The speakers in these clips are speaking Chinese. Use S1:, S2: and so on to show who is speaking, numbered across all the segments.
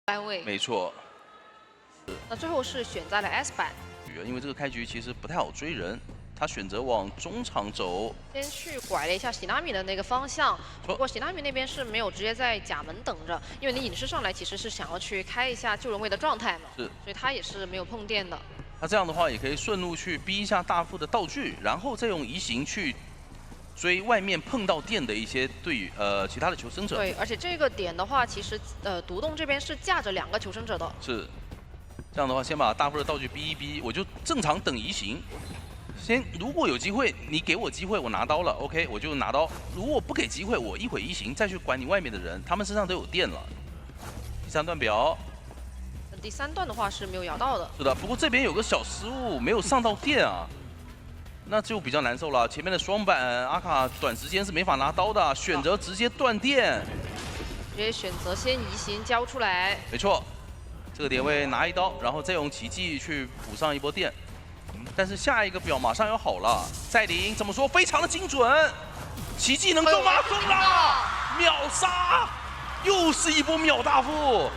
S1: 单位。
S2: 没错。
S1: 那最后是选在了 S 板，
S2: 因为这个开局其实不太好追人，他选择往中场走，
S1: 先去拐了一下喜纳米的那个方向。不过喜纳米那边是没有直接在甲门等着，因为你隐士上来其实是想要去开一下救人位的状态嘛，
S2: 是，
S1: 所以他也是没有碰电的。
S2: 他这样的话也可以顺路去逼一下大副的道具，然后再用移形去追外面碰到电的一些其他的求生者。
S1: 对，而且这个点的话，其实独栋这边是架着2个求生者的。
S2: 是。 这样的话，先把大副的道具逼一逼，我就正常等移形。如果有机会，你给我机会，我拿刀了 ，OK， 我就拿刀。如果不给机会，我一会移形再去管你外面的人，他们身上都有电了。第3段表，
S1: 第3段的话是没有摇到的。
S2: 是的，不过这边有个小失误，没有上到电啊，那就比较难受了。前面的双板阿卡短时间是没法拿刀的，选择直接断电，
S1: 直接选择先移形交出来。
S2: 没错。 这个点位拿一刀，然后再用奇迹去补上一波电，但是下一个表马上要好了。赛琳怎么说？非常的精准，奇迹能中吗？中了，秒杀，又是一波秒大副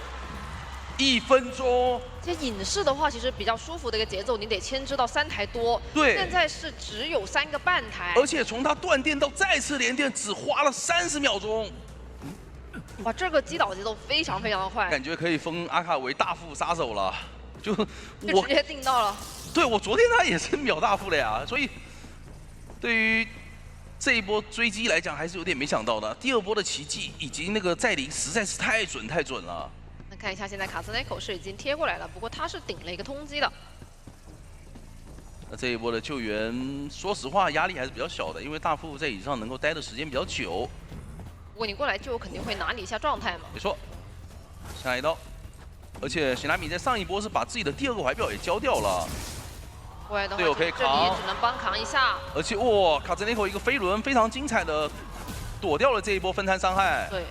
S2: ，1分钟。
S1: 这隐士的话，其实比较舒服的一个节奏，你得牵制到3台多。
S2: 对，
S1: 现在是只有3个半台，
S2: 而且从他断电到再次连电，只花了30秒钟。
S1: 哇，这个击倒节奏非常非常的快，
S2: 感觉可以封阿卡为大副杀手了，就
S1: 直接定到了。
S2: 对我昨天他也是秒大副的呀，所以对于这一波追击来讲，还是有点没想到的。第2波的奇迹以及那个在临实在是太准了。
S1: 那看一下现在卡斯内口是已经贴过来了，不过他是顶了一个通缉的。
S2: 那这一波的救援，说实话压力还是比较小的，因为大副在椅子上能够待的时间比较久。
S1: 不过你过来救，肯定会拿你一下状态嘛。
S2: 没错，下一刀，而且喜纳米在上一波是把自己的第2个怀表也交掉了。
S1: 过来的话，
S2: 队友可以扛，
S1: 这里也只能帮扛一下。
S2: 而且哇，卡兹内口一个飞轮非常精彩的躲掉了这一波分摊伤害。
S1: 对，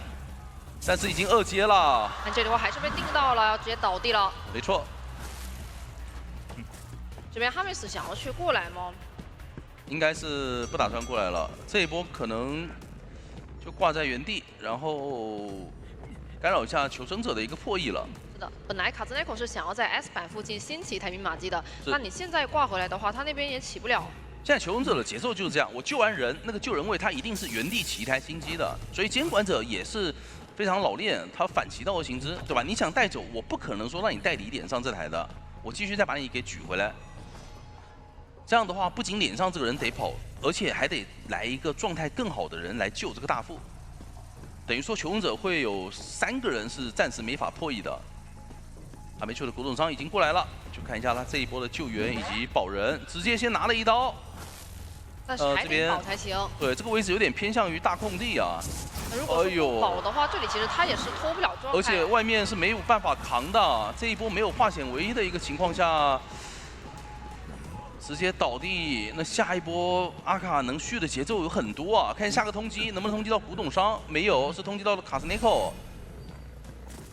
S2: 但是已经2阶了。
S1: 但这里的话还是被定到了，要直接倒地了。
S2: 没错。
S1: 这边哈梅斯想要去过来吗？
S2: 应该是不打算过来了，这一波可能。 就挂在原地，然后干扰一下求生者的一个破译了。
S1: 是的，本来卡兹内口是想要在 S 板附近新起一台密码机的，那你现在挂回来的话，他那边也起不了。
S2: 现在求生者的节奏就是这样，我救完人，那个救人位他一定是原地起一台新机的，所以监管者也是非常老练，他反其道而行之，对吧？你想带走，我不可能说让你带离脸上这台的，我继续再把你给举回来。这样的话，不仅脸上这个人得跑。 而且还得来一个状态更好的人来救这个大副，等于说求生者会有3个人是暂时没法破译的。阿梅丘的古董商已经过来了，就看一下他这一波的救援以及保人，直接先拿了一刀。
S1: 但是还得保才行。
S2: 对，这个位置有点偏向于大空地啊。
S1: 如果不保的话，这里其实他也是脱不了状态。
S2: 而且外面是没有办法扛的，这一波没有化险为夷的一个情况下。 直接倒地，那下一波阿卡能续的节奏有很多啊！看下个通缉能不能通缉到古董商？没有，是通缉到了卡斯内克。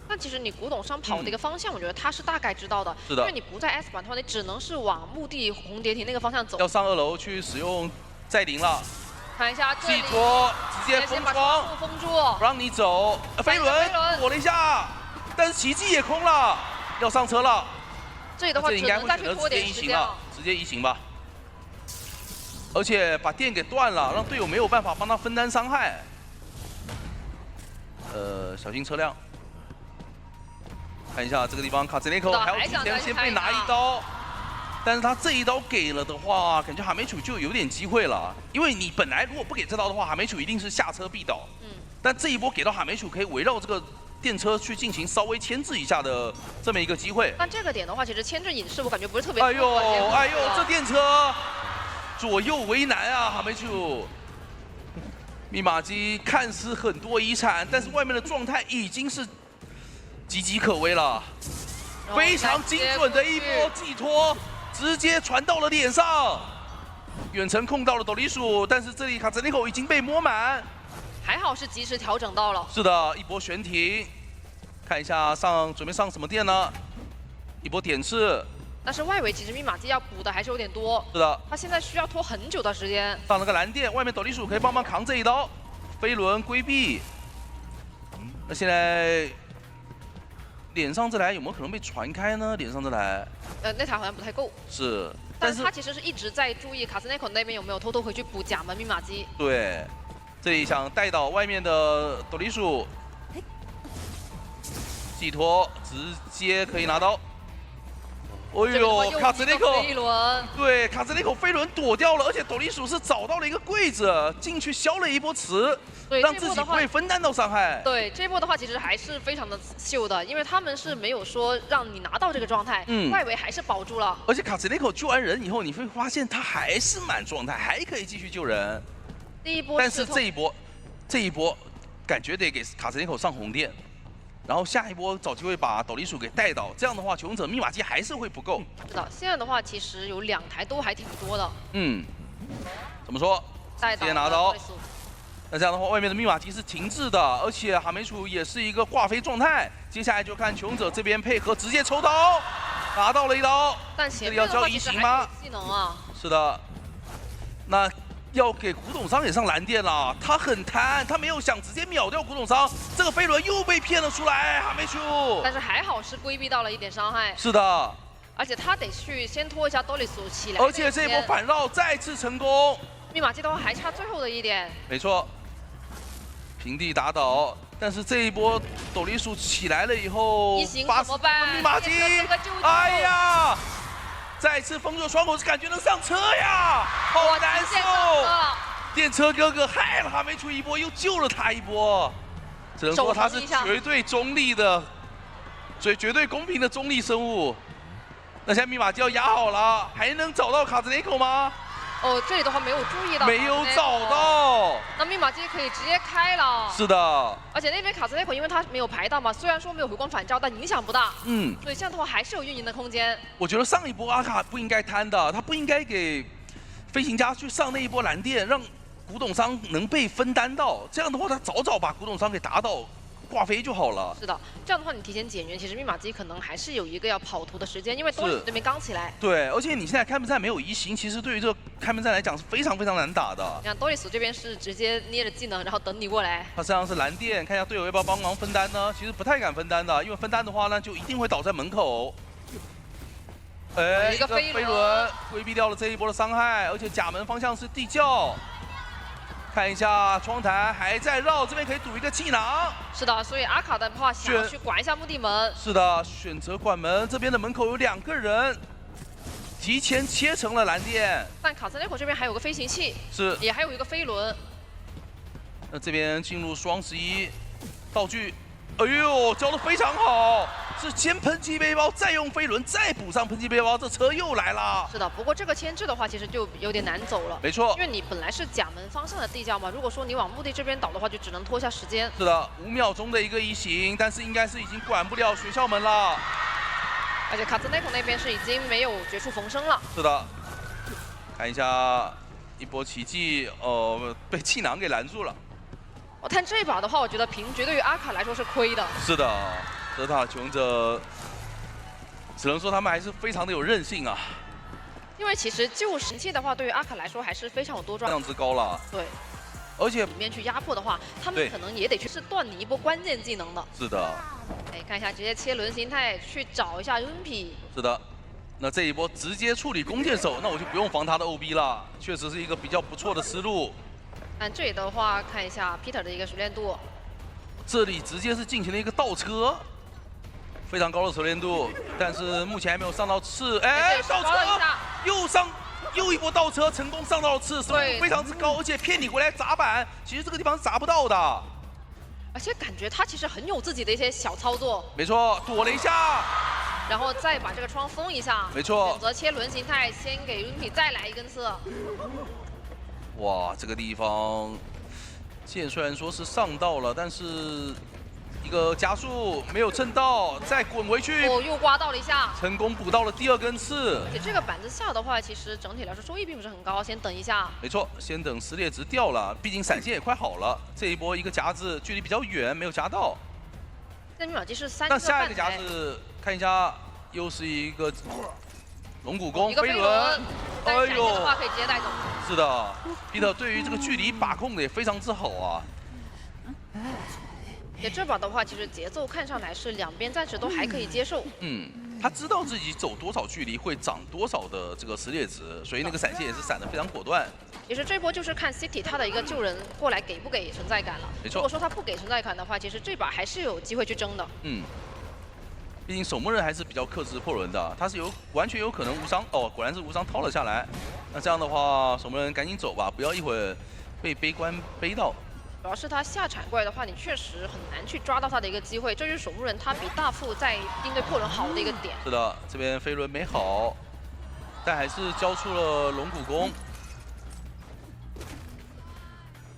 S1: 那其实你古董商跑的一个方向，我觉得他是大概知道的。
S2: 是的。
S1: 因为你不在 S 板的话，你只能是往墓地红蝶亭那个方向走。
S2: 要上2楼去使用再临了。
S1: 看一下这里。
S2: 寄托直接封窗，
S1: 封住，
S2: 不让你走。飞轮躲了一下，但是奇迹也空了，要上车了。
S1: 这里的话，只能再去拖点时间了。
S2: 直接移形吧，而且把电给断了，让队友没有办法帮他分担伤害。小心车辆。看一下这个地方，卡兹内克还要提前先被拿一刀，但是他这一刀给了的话，感觉哈梅楚就有点机会了，因为你本来如果不给这刀的话，哈梅楚一定是下车必倒。但这一波给到哈梅楚，可以围绕这个。 电车去进行稍微牵制一下的这么一个机会。
S1: 但这个点的话，其实牵制隐士我感觉不是特别。
S2: 哎呦，这电车左右为难啊，哈梅丘。密码机看似很多遗产，但是外面的状态已经是岌岌可危了。非常精准的一波寄托，直接传到了脸上。远程控到了斗笠鼠，但是这里卡兹内口已经被摸满。
S1: 还好是及时调整到了。
S2: 是的，一波悬停，看一下准备上什么电呢？一波点刺。
S1: 但是外围其实密码机要补的还是有点多。
S2: 是的。
S1: 他现在需要拖很久的时间。
S2: 上了个蓝电，外面斗笠鼠可以帮忙扛这一刀，飞轮规避。那现在脸上这台有没有可能被传开呢？脸上这台，
S1: 那台好像不太够。
S2: 是，
S1: 但是他其实是一直在注意卡斯内口那边有没有偷偷回去补假门密码机。
S2: 对，这里想带倒外面的斗笠鼠，寄托直接可以拿到。哎呦，卡兹内口，
S1: 飞轮，
S2: 对，卡兹内口飞轮躲掉了，而且斗笠鼠是找到了一个柜子，进去消了一波磁，
S1: 对，
S2: 让自己不会分担到伤害。
S1: 对，这波的话其实还是非常的秀的，因为他们是没有说让你拿到这个状态，外围还是保住了。
S2: 而且卡兹内口救完人以后，你会发现他还是满状态，还可以继续救人。
S1: 第一波，
S2: 但是这一波，感觉得给卡兹内口上红电。然后下一波找机会把斗笠鼠给带倒，这样的话，求生者密码机还是会不够。
S1: 是的，现在的话其实有2台都还挺多的。
S2: 怎么说？
S1: 直
S2: 接拿到。那这样的话，外面的密码机是停滞的，而且哈梅鼠也是一个挂飞状态。接下来就看求生者这边配合，直接抽刀，拿到了一刀。
S1: 但前面的话其实还有技能啊。
S2: 是的，那。要给古董商也上蓝电了，他很贪，他没有想直接秒掉古董商，这个飞轮又被骗了出来，哈梅鼠。
S1: 但是还好是规避到了一点伤害。
S2: 是的，
S1: 而且他得去先拖一下斗笠鼠起来。
S2: 而且这一波反绕再次成功，
S1: 密码机的话还差最后的一点。
S2: 没错，平地打倒，但是这一波斗笠鼠起来了以后，
S1: 一行怎么办？
S2: 密码机，哎呀！再次封住窗口，感觉能上车呀，好难受！电车哥哥害了哈梅鼠一波，又救了他一波，只能说他是绝对中立的，绝对公平的中立生物。那现在密码机要压好了，还能找到卡兹内口吗？
S1: 哦，这里的话没有注意到，
S2: 没有找到。
S1: 那密码机可以直接开了。
S2: 是的。
S1: 而且那边卡兹内口因为他没有排到嘛，虽然说没有回光返照，但影响不大。所以这样的话还是有运营的空间。
S2: 我觉得上一波阿卡不应该贪的，他不应该给飞行家去上那一波蓝电，让古董商能被分担到。这样的话，他早把古董商给打倒。挂飞就好了。
S1: 是的，这样的话你提前减员，其实密码机可能还是有一个要跑图的时间，因为斗笠鼠这边刚起来。
S2: 对，而且你现在开门战没有移形，其实对于这个开门战来讲是非常难打的。
S1: 你看斗笠鼠这边是直接捏着技能，然后等你过来。
S2: 他身上是蓝电，看一下队友要不要帮忙分担呢？其实不太敢分担的，因为分担的话呢，就一定会倒在门口。哎，一个飞轮规避掉了这一波的伤害，而且甲门方向是地窖。看一下窗台还在绕，这边可以赌一个气囊。
S1: 是的，所以阿卡的话想要去管一下墓地门。
S2: 是的，选择管门，这边的门口有2个人，提前切成了蓝电。
S1: 但卡兹内口这边还有个飞行器，
S2: 是，
S1: 也还有一个飞轮。
S2: 那这边进入双11道具，哎呦，交的非常好。是先喷气背包，再用飞轮，再补上喷气背包，这车又来了。
S1: 是的，不过这个牵制的话，其实就有点难走了。
S2: 没错，
S1: 因为你本来是甲门方向的地窖嘛，如果说你往墓地这边倒的话，就只能拖下时间。
S2: 是的，5秒钟的一个移形，但是应该是已经管不了学校门了。
S1: 而且卡兹内口那边是已经没有绝处逢生了。
S2: 是的，看一下一波奇迹，被气囊给拦住了。
S1: 但这一把的话，我觉得平局对于阿卡来说是亏的。
S2: 是的。德塔求生者只能说他们还是非常的有韧性啊。
S1: 因为其实救神器的话，对于阿卡来说还是非常有多赚。
S2: 量之高了。
S1: 对。而且里面去压迫的话，他们可能也得去是断你一波关键技能的。
S2: 是的。
S1: 哎，看一下，直接切轮形态去找一下 Unpi。
S2: 是的。那这一波直接处理弓箭手，那我就不用防他的 OB 了，确实是一个比较不错的思路。
S1: 但这里的话，看一下 Peter 的一个熟练度。
S2: 这里直接是进行了一个倒车。非常高的熟练度，但是目前还没有上到刺。哎，倒车又一波倒车，成功上到了刺，速度非常之高，而且骗你回来砸板，其实这个地方是砸不到的。
S1: 而且感觉他其实很有自己的一些小操作。
S2: 没错，躲了一下，
S1: 然后再把这个窗封一下。
S2: 没错，
S1: 选择切轮形态，先给 Unpi 再来一根刺。
S2: 哇，这个地方剑虽然说是上到了，但是。一个加速没有蹭到，再滚回去，
S1: 又刮到了一下，
S2: 成功补到了第2根刺。
S1: 而且这个板子下的话，其实整体来说收益并不是很高，先等一下。
S2: 没错，先等撕裂值掉了，毕竟闪现也快好了。这一波一个夹子距离比较远，没有夹到。
S1: 那密码机是3个。
S2: 那下一个夹子看一下，又是一个龙骨弓
S1: 飞轮，哎呦，的话可以直接带走。
S2: 是的，Peter对于这个距离把控的也非常之好啊。
S1: 也这把的话，其实节奏看上来是两边暂时都还可以接受。
S2: 他知道自己走多少距离会涨多少的这个撕裂值，所以那个闪现也是闪得非常果断。
S1: 其实这波就是看 City 他的一个救人过来给不给存在感了。
S2: 没错。
S1: 如果说他不给存在感的话，其实这把还是有机会去争的。
S2: 毕竟守墓人还是比较克制破轮的，他是完全有可能无伤哦，果然是无伤掏了下来。那这样的话，守墓人赶紧走吧，不要一会儿被悲观背到。
S1: 主要是他下铲怪的话，你确实很难去抓到他的一个机会，这就是守墓人他比大副在应对破轮好的一个点。
S2: 是的，这边飞轮没好，但还是交出了龙骨弓。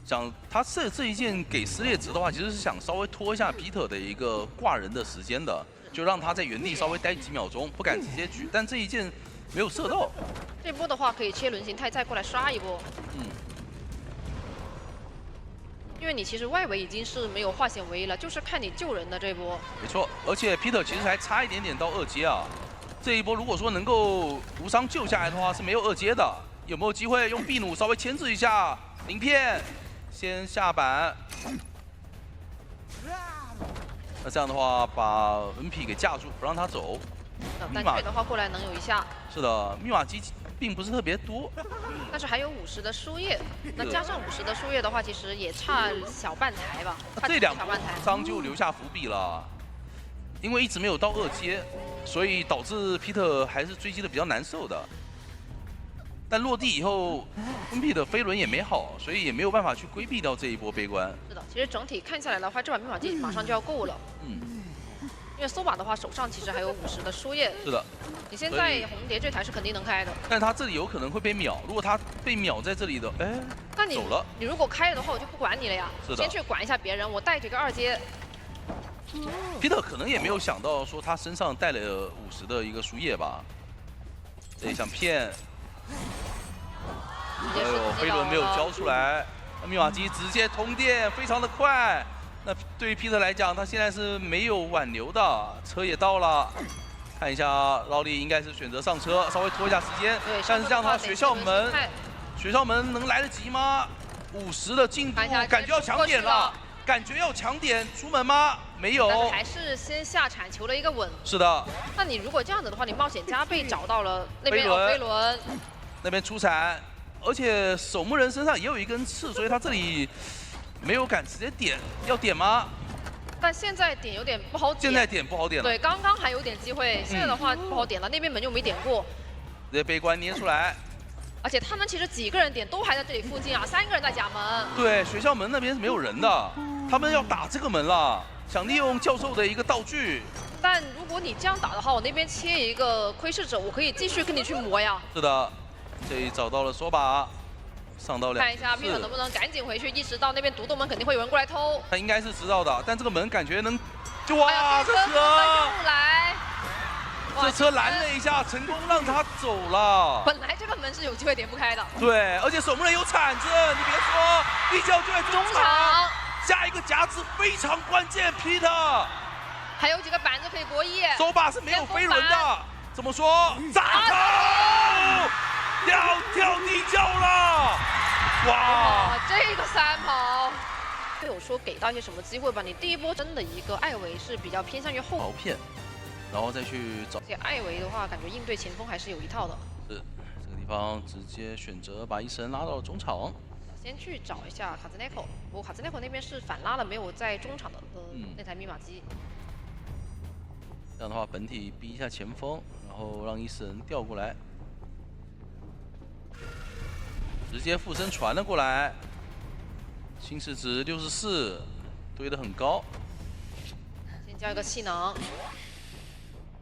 S2: 想他这一剑给撕裂值的话，其实是想稍微拖一下皮特的一个挂人的时间的，就让他在原地稍微待几秒钟，不敢直接举。但这一剑没有射到。
S1: 这波的话可以切轮形态再过来刷一波。因为你其实外围已经是没有化险为夷了，就是看你救人的这波。
S2: 没错，而且 Peter 其实还差一点点到2阶啊。这一波如果说能够无伤救下来的话，是没有2阶的。有没有机会用秘弩稍微牵制一下？鳞片先下板。那这样的话，把 NP 给架住，不让他走。
S1: 单腿的话过来能有一下。
S2: 是的，密码机并不是特别多，
S1: 但是还有50的输液，那加上50的输液的话，其实也差小半台吧。
S2: 这2波伤就留下伏笔了，因为一直没有到2阶，所以导致皮特还是追击的比较难受的。但落地以后 ，NP 的飞轮也没好，所以也没有办法去规避掉这一波悲观。
S1: 是的，其实整体看下来的话，这把密码机马上就要够了。因为搜把的话，手上其实还有50的输液。
S2: 是的。
S1: 你现在红蝶这台是肯定能开的。
S2: 但他这里有可能会被秒，如果他被秒在这里的，哎，
S1: 那你
S2: 走了。
S1: 你如果开了的话，我就不管你了呀。
S2: 是的。
S1: 先去管一下别人，我带这个2阶。
S2: 皮特可能也没有想到说他身上带了50的一个输液吧，这也想骗。哎呦，飞轮没有交出来，那密码机直接通电，非常的快。那对于皮特来讲，他现在是没有挽留的，车也到了。看一下劳力应该是选择上车，稍微拖一下时间。
S1: 对，
S2: 但是这样的话，学校门能来得及吗？50的进度，感觉要抢点了，感觉要抢点，出门吗？没有。
S1: 但是还是先下铲求了一个稳。
S2: 是的。
S1: 那你如果这样子的话，你冒险加倍找到了那边飞轮，
S2: 那边出铲，而且守墓人身上也有一根刺，所以他这里没有敢直接点，要点吗？
S1: 但现在点有点不好点。
S2: 现在点不好点了。
S1: 对，刚刚还有点机会，现在的话不好点了，那边门又没点过。
S2: 直接悲观捏出来。
S1: 而且他们其实几个人点都还在这里附近啊，3个人在甲门。
S2: 对，学校门那边是没有人的，他们要打这个门了，想利用教授的一个道具。
S1: 但如果你这样打的话，我那边切一个窥视者，我可以继续跟你去磨呀。
S2: 是的，这里找到了说把。上到2次。
S1: 看一下皮特能不能赶紧回去，意识到那边独栋门肯定会有人过来偷。
S2: 他应该是知道的，但这个门感觉能，就哇，这车
S1: 又来，
S2: 这车拦了一下，成功让他走了。
S1: 本来这个门是有机会点不开的。
S2: 对，而且守墓人有铲子，你别说，立交就在中场，下一个夹子非常关键，皮特。
S1: 还有几个板子可以博弈。
S2: 手把是没有飞轮的，怎么说？炸头！跳地窖了！哇，
S1: 这个3跑，没有说给到一些什么机会吧？你第一波真的一个艾维是比较偏向于后
S2: 逃骗，然后再去找。
S1: 而且艾维的话，感觉应对前锋还是有一套的。
S2: 是，这个地方直接选择把医生拉到了中场。
S1: 先去找一下卡兹内口，不过卡兹内口那边是反拉了，没有在中场的那台密码机。
S2: 这样的话，本体逼一下前锋，然后让医生调过来。直接附身传了过来，新世值64，堆得很高。
S1: 先交一个气囊。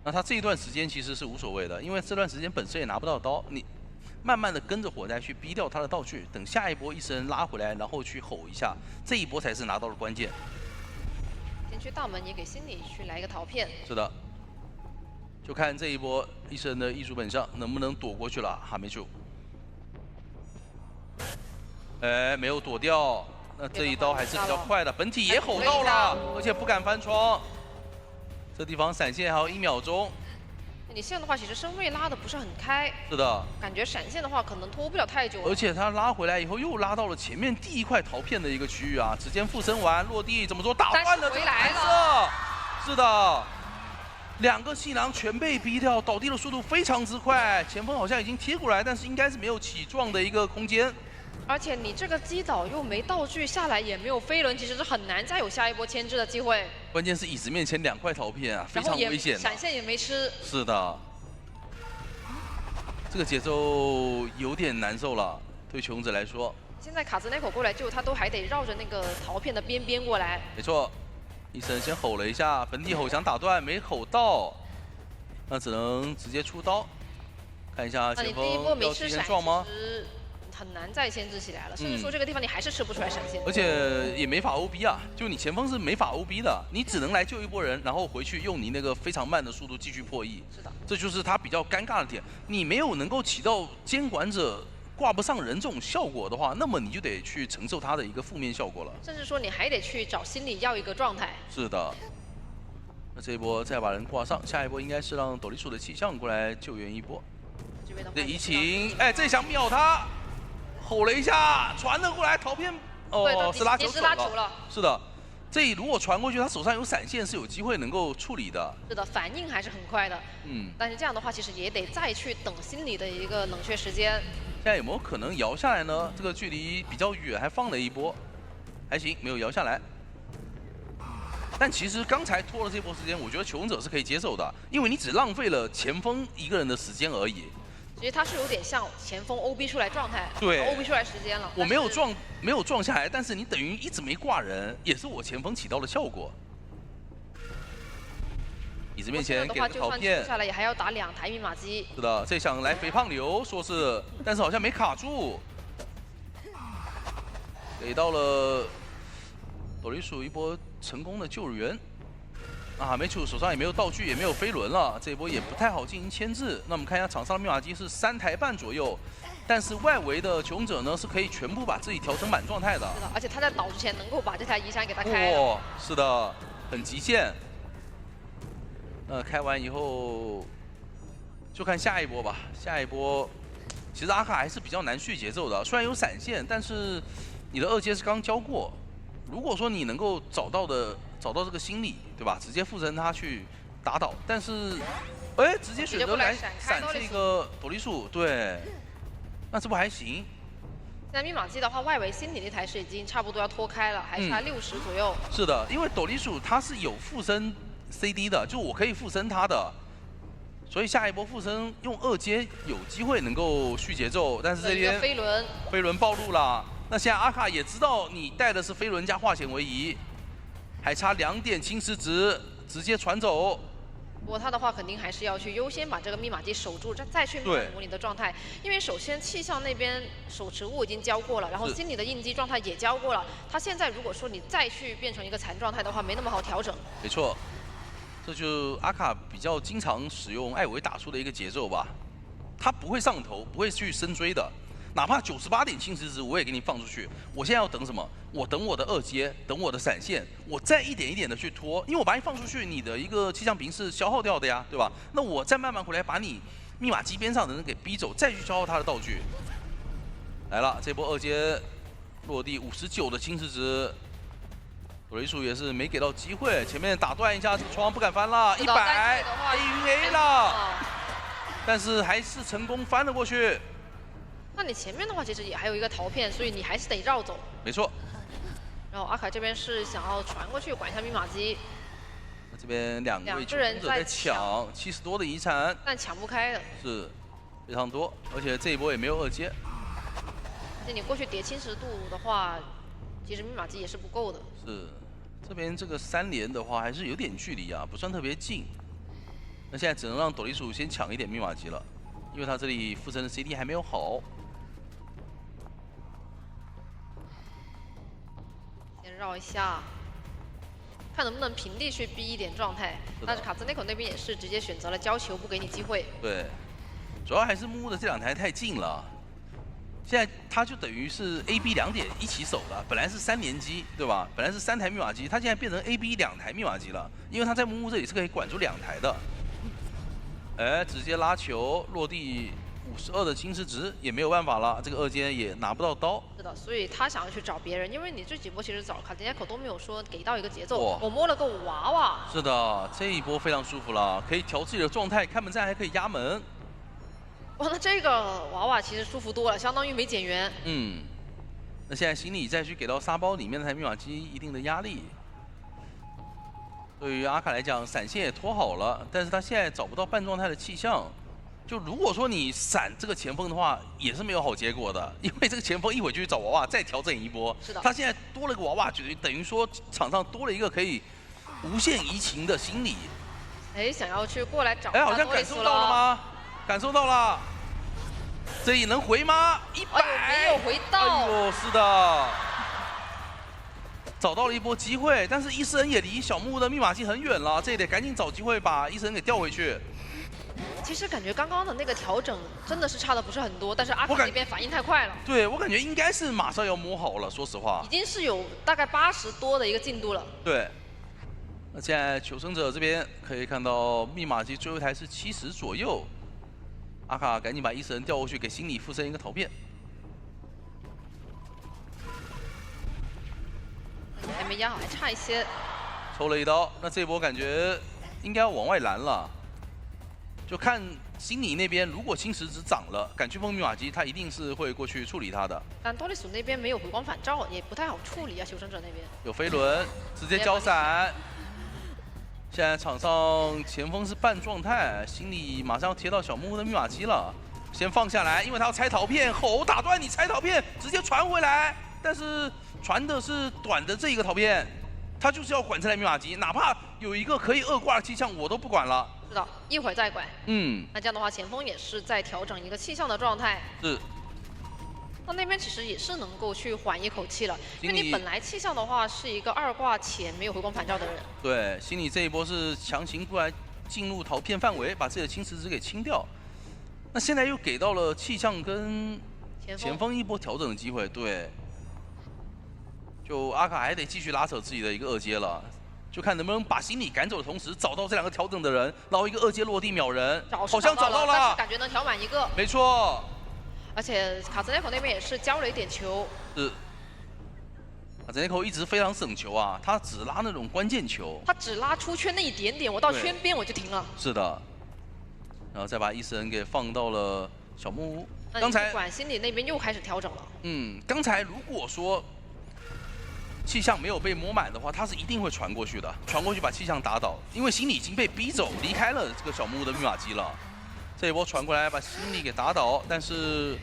S2: 那他这一段时间其实是无所谓的，因为这段时间本身也拿不到刀，你慢慢的跟着火灾去逼掉他的道具，等下一波医生拉回来，然后去吼一下，这一波才是拿到的关键。
S1: 先去大门也给心理去来一个逃骗。
S2: 是的，就看这一波医生的艺术本相能不能躲过去了，还没救。哎，没有躲掉，那这一刀还是比较快的，本体也吼到了，而且不敢翻窗。这地方闪现还有1秒钟，
S1: 你现在的话，其实身位拉的不是很开，
S2: 是的，
S1: 感觉闪现的话可能拖不了太久。
S2: 而且他拉回来以后又拉到了前面第一块陶片的一个区域啊，指尖附身完落地怎么说打断了这个弹射，是的。 2个细囊全被逼掉，倒地的速度非常之快，前锋好像已经贴过来，但是应该是没有起撞的一个空间。
S1: 而且你这个击倒又没道具下来，也没有飞轮，其实是很难再有下一波牵制的机会。
S2: 关键是椅子面前2块陶片啊，非常危险。
S1: 闪现也没吃。
S2: 是的，这个节奏有点难受了，对求生者来说。
S1: 现在卡兹奈口过来救他，都还得绕着那个陶片的边边过来。
S2: 没错。 医生先吼了一下，本体吼想打断，没吼到，那只能直接出刀。看一下前锋要提前撞吗？
S1: 很难再牵制起来了，甚至说这个地方你还是吃不出来闪现。
S2: 而且也没法 OB 啊，就你前锋是没法 OB 的，你只能来救一波人，然后回去用你那个非常慢的速度继续破译。
S1: 是的，
S2: 这就是他比较尴尬的点，你没有能够起到监管者。 挂不上人这种效果的话，那么你就得去承受它的一个负面效果了。
S1: 甚至说你还得去找心理要一个状态。
S2: 是的。那这一波再把人挂上，下一波应该是让斗笠鼠的起相过来救援一波。这移情，哎，这想秒他，吼了一下，传了过来，陶片哦是拉球走了。是的，这如果传过去，他手上有闪现，是有机会能够处理的。
S1: 是的，反应还是很快的。嗯。但是这样的话，其实也得再去等心理的一个冷却时间。
S2: 现在有没有可能摇下来呢？这个距离比较远，还放了一波，还行，没有摇下来。但其实刚才拖了这波时间，我觉得求生者是可以接受的，因为你只浪费了前锋一个人的时间而已。
S1: 其实他是有点像前锋 OB 出来状态，
S2: 对
S1: ，OB 出来时间了。
S2: 我没有撞下来，但是你等于一直没挂人，也是我前锋起到的效果。 椅子面前给了陶片，
S1: 下来也还要打2台密码机。
S2: 是的，这想来肥胖流说是，但是好像没卡住，给到了斗笠鼠一波成功的救援。啊，梅楚手上也没有道具，也没有飞轮了，这一波也不太好进行牵制。那我们看一下场上的密码机是3台半左右，但是外围的求生者呢是可以全部把自己调成满状态的。
S1: 是的，而且他在倒之前能够把这台移山给他开了。
S2: 哦，是的，很极限。 开完以后，就看下一波吧。下一波，其实阿卡还是比较难续节奏的。虽然有闪现，但是你的2阶是刚交过。如果说你能够找到这个心理，对吧？直接附身他去打倒，但是，哎，直接选择来闪这个斗笠鼠，对，那这不还行？
S1: 现在密码机的话，外围心理那台是已经差不多要脱开了，还差60左右。
S2: 是的，因为斗笠鼠它是有附身。 CD 的，就我可以附身他的，所以下一波附身用2阶有机会能够续节奏，但是这边飞轮暴露了。那现在阿卡也知道你带的是飞轮加化险为夷，还差2点侵蚀值，直接传走。
S1: 不过他的话肯定还是要去优先把这个密码机守住，再去模拟的状态。因为首先气象那边手持物已经交过了，然后心理的应激状态也交过了。他现在如果说你再去变成一个残状态的话，没那么好调整。
S2: 没错。 这就阿卡比较经常使用艾维打出的一个节奏吧，他不会上头，不会去深追的，哪怕98点侵蚀值我也给你放出去。我现在要等什么？我等我的2阶，等我的闪现，我再一点一点的去拖，因为我把你放出去，你的一个气象瓶是消耗掉的呀，对吧？那我再慢慢回来把你密码机边上的人给逼走，再去消耗他的道具。来了，这波2阶落地59的侵蚀值。 斗笠鼠也是没给到机会，前面打断一下，这个窗不敢翻了，100 A 晕 A 了，但是还是成功翻了过去。
S1: 那你前面的话其实也还有一个陶片，所以你还是得绕走。
S2: 没错。
S1: 然后阿凯这边是想要传过去管一下密码机。
S2: 那这边2位求生者在抢，70多的遗产，
S1: 但抢不开的。
S2: 是，非常多，而且这一波也没有2阶。
S1: 而且你过去叠侵蚀度的话。 其实密码机也是不够的。
S2: 是，这边这个3连的话还是有点距离啊，不算特别近。那现在只能让斗笠鼠先抢一点密码机了，因为他这里附身的 CD 还没有好。
S1: 先绕一下，看能不能平地去逼一点状态。但是卡兹内口那边也是直接选择了交球，不给你机会。
S2: 对，主要还是木木的这2台太近了。 现在他就等于是 A、B 2点一起守了，本来是3连机，对吧？本来是3台密码机，他现在变成 A、B 2台密码机了，因为他在木木这里是可以管住2台的。哎，直接拉球落地52的侵蚀值也没有办法了，这个二阶也拿不到刀。
S1: 是的，所以他想要去找别人，因为你这几波其实找卡迪亚口都没有说给到一个节奏。我摸了个娃娃。
S2: 是的，这一波非常舒服了，可以调自己的状态，开门战还可以压门。
S1: 哇，那这个娃娃其实舒服多了，相当于没减员。
S2: 嗯，那现在心理再去给到沙包里面那台密码机一定的压力。对于阿卡来讲，闪现也拖好了，但是他现在找不到半状态的气象。就如果说你闪这个前锋的话，也是没有好结果的，因为这个前锋一会儿就去找娃娃再调整一波。
S1: 是的。
S2: 他现在多了个娃娃，等于说场上多了一个可以无限移情的心理。
S1: 哎，想要去过来找。
S2: 哎，好像感受到了吗？感受到了。这也能回吗？100、
S1: 没有回到。
S2: 哎呦，是的。找到了一波机会，但是伊斯恩也离小木屋的密码机很远了，这也得赶紧找机会把伊斯恩给调回去。
S1: 其实感觉刚刚的那个调整真的是差的不是很多，但是阿卡那边反应太快了。
S2: 对，我感觉应该是马上要摸好了，说实话。
S1: 已经是有大概80多的一个进度了。
S2: 对。那现在求生者这边可以看到密码机最后一台是70左右，阿卡赶紧把伊斯恩调过去，给心理附身一个逃变。
S1: 还没压好，还差一些。
S2: 抽了一刀，那这波感觉应该要往外拦了。就看心理那边，如果侵蚀值涨了，赶去碰密码机，他一定是会过去处理他的。
S1: 但多利鼠那边没有回光返照，也不太好处理啊。求生者那边
S2: 有飞轮，直接交闪。现在场上前锋是半状态，心理马上要贴到小木屋的密码机了，先放下来，因为他要拆陶片，吼打断你拆陶片，直接传回来，但是传的是短的这一个陶片，他就是要管这台密码机，哪怕有一个可以2挂的气象，我都不管了。
S1: 是的，一会儿再管。
S2: 嗯。
S1: 那这样的话，前锋也是在调整一个气象的状态。
S2: 是。
S1: 那边其实也是能够去缓一口气了，因为你本来气象的话是一个2挂且没有回光返照的人。
S2: 对，心理这一波是强行过来进入陶片范围，把自己的侵蚀值给清掉。那现在又给到了气象跟前锋一波调整的机会，对。就阿卡还得继续拉扯自己的一个2阶了。就看能不能把心理赶走的同时，找到这2个调整的人，然后一个2阶落地秒人，好像找到了，
S1: 但是感觉能调满一个。
S2: 没错。
S1: 而且卡兹内口那边也是交了一点球。
S2: 是。卡兹内口一直非常省球啊，他只拉那种关键球。
S1: 他只拉出圈那一点点，我到圈边我就停了。
S2: 是的。然后再把伊斯恩给放到了小木屋。
S1: 刚才管心理那边又开始调整了。
S2: 嗯，刚才如果说气象没有被摸满的话，他是一定会传过去的，传过去把气象打倒，因为心理已经被逼走，离开了这个小木屋的密码机了。这一波传过来把心理给打倒，但是